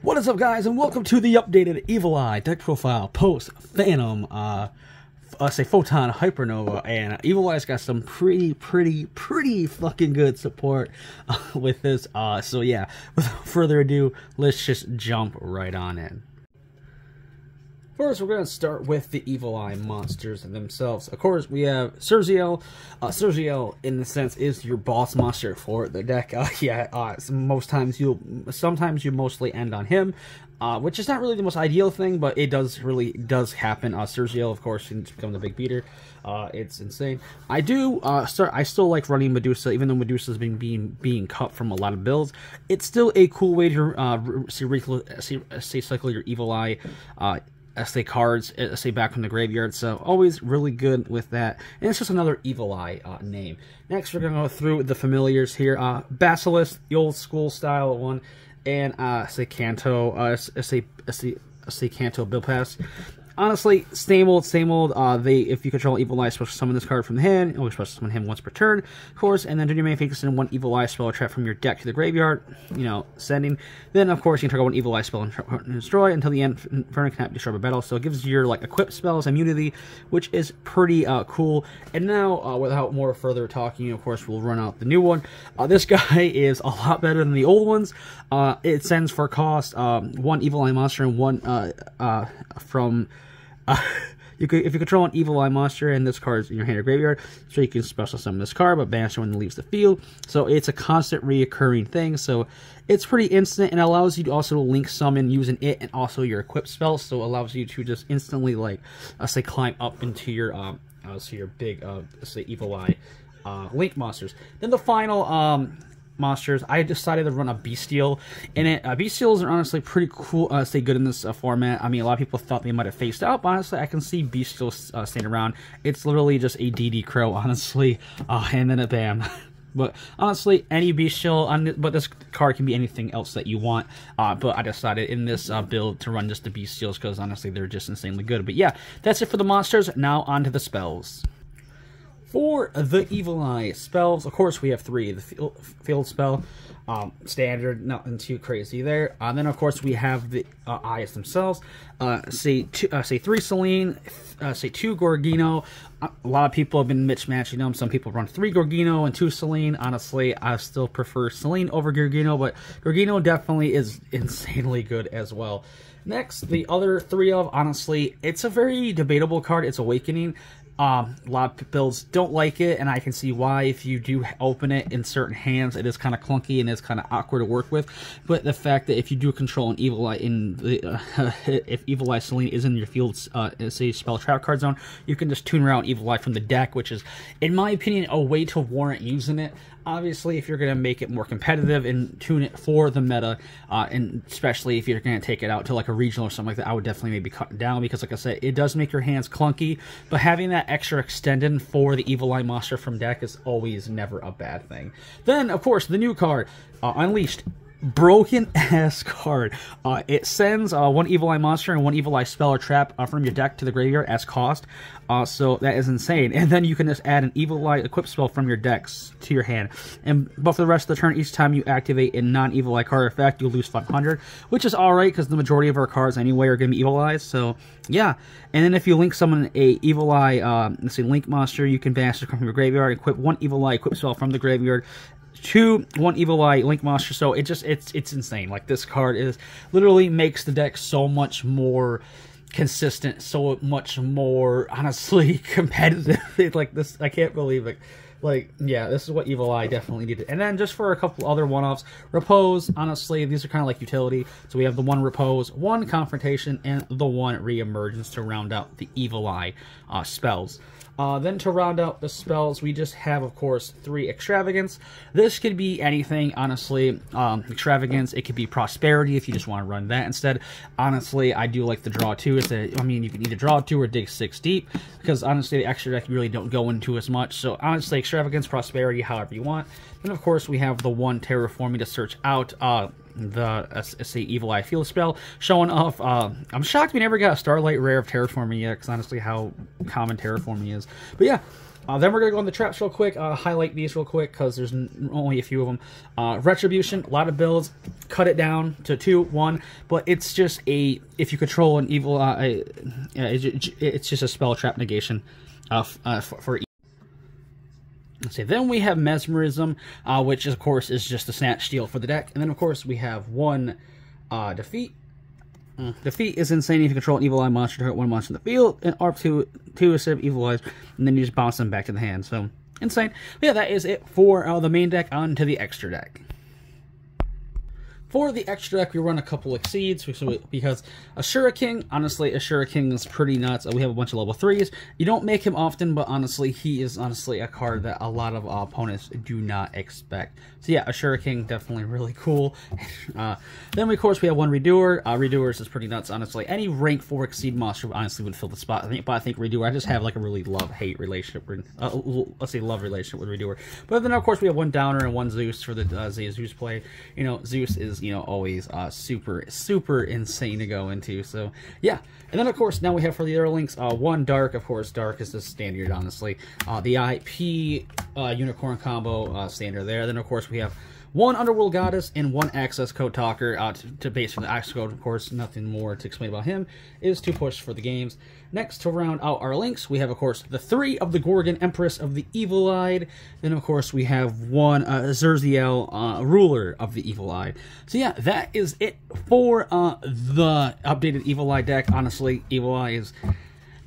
What is up, guys, and welcome to the updated Evil Eye deck profile post Phantom, Photon Hypernova, and Evil Eye's got some pretty fucking good support with this. So yeah, without further ado, let's just jump right on in. First, we're going to start with the Evil Eye monsters themselves. Of course, we have Serziel. Serziel, in the sense, is your boss monster for the deck. Sometimes you mostly end on him, which is not really the most ideal thing, but it does happen. Serziel, of course, can become the big beater. It's insane. I still like running Medusa, even though Medusa's been being cut from a lot of builds. It's still a cool way to cycle your Evil Eye SA cards, SA back from the graveyard, so always really good with that. And it's just another Evil Eye name. Next, we're going to go through the familiars here. Basilisk, the old school style one, and SA Kanto, SA Kanto Bill Pass. Honestly, same old. If you control Evil Eye, special summon this card from the hand. Always special summon him once per turn, of course. And then do your main focus in one Evil Eye spell or trap from your deck to the graveyard. Sending. Then, of course, you can trigger one Evil Eye spell and destroy until the end. Inferno cannot be destroyed by battle. So it gives your equipped spells immunity, which is pretty cool. And now, without more further talking, of course, we'll run out the new one. This guy is a lot better than the old ones. It sends for cost one Evil Eye monster and one from. If you control an Evil Eye monster and this card is in your hand or graveyard, so you can special summon this card, but banish it when it leaves the field. So it's a constant reoccurring thing. So it's pretty instant, and allows you to also link summon using it and also your equipped spells. So it allows you to just instantly, say, climb up into your big say Evil Eye link monsters. Then the final monsters, I decided to run a Bestial in it. Bestials are honestly pretty cool, stay good in this format. I mean, a lot of people thought they might have phased out, but honestly, I can see Bestials staying around. It's literally just a DD Crow, honestly, and then a bam. But honestly, any Bestial, but this card can be anything else that you want. But I decided in this build to run just the Bestials because honestly, they're just insanely good. But yeah, that's it for the monsters. Now on to the spells. For the Evil Eye spells, of course, we have three. The field spell, standard, nothing too crazy there. Then, of course, we have the eyes themselves. Say 3 Selene, say 2 Gorgino. A lot of people have been mismatching them. Some people run 3 Gorgino and 2 Selene. Honestly, I still prefer Selene over Gorgino, but Gorgino definitely is insanely good as well. Next, the other 3 of, honestly, it's a very debatable card. It's Awakening. A lot of builds don't like it, and I can see why. If you do open it in certain hands, it is kind of clunky and it's kind of awkward to work with. But the fact that if you do control an Evil Eye if Evil Eye Selene is in your field, say spell trap card zone, you can just tune around Evil Eye from the deck, which is, in my opinion, a way to warrant using it. Obviously, if you're going to make it more competitive and tune it for the meta, and especially if you're going to take it out to a regional or something like that, I would definitely maybe cut it down because, like I said, it does make your hands clunky, but having that extra extended for the Evil Eye monster from deck is always never a bad thing. Then, of course, the new card, Unleashed. Broken ass card. It sends one Evil Eye monster and one Evil Eye spell or trap from your deck to the graveyard as cost. So that is insane. And then you can just add an Evil Eye equipped spell from your decks to your hand. But for the rest of the turn, each time you activate a non-Evil Eye card effect, you'll lose 500, which is alright because the majority of our cards anyway are going to be Evil Eyes. So yeah. And then if you link summon a Evil Eye, let's say Link monster, you can banish it from your graveyard, equip one Evil Eye equipped spell from the graveyard to one Evil Eye Link monster. So it's insane. This card literally makes the deck so much more consistent, so much more honestly competitive. This, I can't believe it. Yeah, this is what Evil Eye definitely needed. And then just for a couple other one-offs, Repose, honestly, these are kind of like utility. So we have the 1 Repose, 1 Confrontation, and the 1 Reemergence to round out the Evil Eye spells. Then to round out the spells, we just have, of course, 3 Extravagance. This could be anything, honestly. Extravagance, it could be Prosperity if you just want to run that instead. Honestly, I do like the Draw 2. I mean, you can either Draw 2 or Dig 6 deep, because honestly, the extra deck really don't go into as much. So honestly, Extravagance, Prosperity, however you want. Then, of course, we have the 1 Terraforming to search out the Evil Eye field spell, showing off. I'm shocked we never got a Starlight Rare of Terraforming yet, because honestly how common Terraforming is. But yeah, Then we're going to go on the traps real quick, highlight these real quick, because there's only a few of them. Retribution, a lot of builds, cut it down to 2, 1, but it's just if you control an evil eye, it's just a spell trap negation for let's see. Then we have Mesmerism, which of course is just a snatch steal for the deck. And then of course we have 1 defeat. Defeat is insane if you control an evil eye monster to hurt 1 monster in the field, and ARP 2 instead of evil eyes, and then you just bounce them back to the hand. So insane. But yeah, that is it for the main deck. On to the extra deck. For the extra deck, we run a couple Exceeds, because a Shuriken, honestly, a Shuriken is pretty nuts. We have a bunch of level 3s. You don't make him often, but honestly, he is a card that a lot of opponents do not expect. So yeah, a Shuriken, definitely really cool. Then, of course, we have 1 Redoer. Redoers is pretty nuts, honestly. Any rank 4 Exceed monster, honestly, would fill the spot. I think Redoer, I just have like a really love-hate relationship, let's say love relationship with Redoer. But then, of course, we have 1 Downer and 1 Zeus for the Zeus play. You know, Zeus is, always super insane to go into. So yeah, and then of course now we have for the other links 1 Dark. Of course, Dark is the standard, honestly. The IP Unicorn combo standard there. Then of course we have 1 Underworld Goddess and 1 Access Code Talker to base from the Access Code. Of course, nothing more to explain about him. Is to push for the games. Next, to round out our links, we have, of course, the 3 of the Gorgon, Empress of the Evil Eye. Then, of course, we have 1 Zerziel, Ruler of the Evil Eye. So, yeah, that is it for the updated Evil Eye deck. Honestly, Evil Eye is...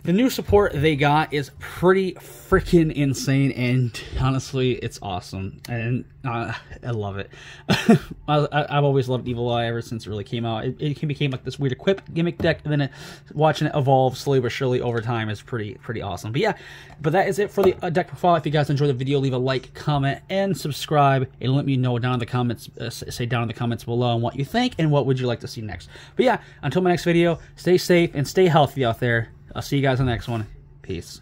The new support they got is pretty freaking insane, and honestly, it's awesome, and I love it. I've always loved Evil Eye ever since it really came out. It became like this weird equip gimmick deck, and then watching it evolve slowly but surely over time is pretty awesome. But yeah, that is it for the deck profile. If you guys enjoyed the video, leave a like, comment, and subscribe, and let me know down in the comments. Say down in the comments below on what you think and what would you like to see next. But yeah, until my next video, stay safe and stay healthy out there. I'll see you guys in the next one. Peace.